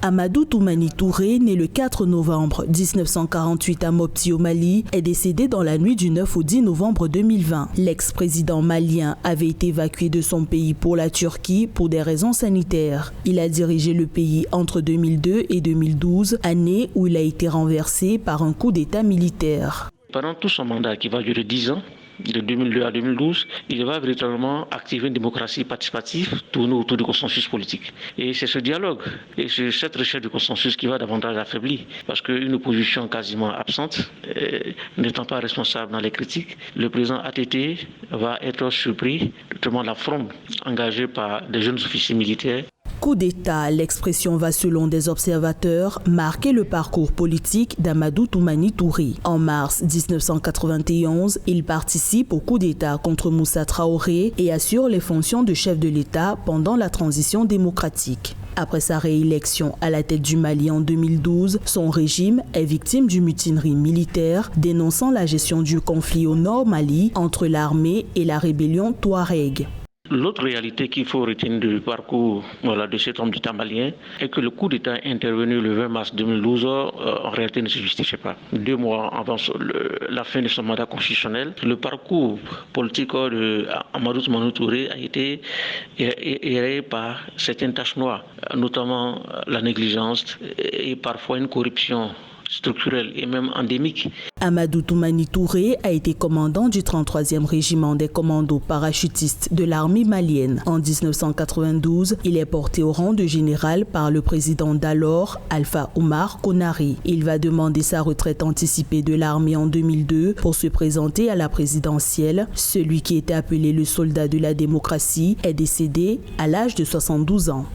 Amadou Toumani Touré, né le 4 novembre 1948 à Mopti au Mali, est décédé dans la nuit du 9 au 10 novembre 2020. L'ex-président malien avait été évacué de son pays pour la Turquie pour des raisons sanitaires. Il a dirigé le pays entre 2002 et 2012, année où il a été renversé par un coup d'État militaire. Pendant tout son mandat qui va durer 10 ans, de 2002 à 2012, il va véritablement activer une démocratie participative tournée autour du consensus politique. Et c'est ce dialogue et c'est cette recherche du consensus qui va davantage affaiblir. Parce qu'une opposition quasiment absente, n'étant pas responsable dans les critiques, le président ATT va être surpris, notamment la fronde engagée par des jeunes officiers militaires. Coup d'État, l'expression va selon des observateurs marquer le parcours politique d'Amadou Toumani Touré. En mars 1991, il participe au coup d'État contre Moussa Traoré et assure les fonctions de chef de l'État pendant la transition démocratique. Après sa réélection à la tête du Mali en 2012, son régime est victime d'une mutinerie militaire dénonçant la gestion du conflit au nord Mali entre l'armée et la rébellion Touareg. L'autre réalité qu'il faut retenir du parcours de cet homme d'État malien est que le coup d'État intervenu le 20 mars 2012 en réalité ne se justifiait pas. 2 mois avant la fin de son mandat constitutionnel, le parcours politique de Amadou Toumani Touré a été érayé par certaines taches noires, notamment la négligence et parfois une corruption structurelle et même endémique. Amadou Toumani Touré a été commandant du 33e régiment des commandos parachutistes de l'armée malienne. En 1992, il est porté au rang de général par le président d'alors, Alpha Oumar Konaré. Il va demander sa retraite anticipée de l'armée en 2002 pour se présenter à la présidentielle. Celui qui était appelé le soldat de la démocratie est décédé à l'âge de 72 ans.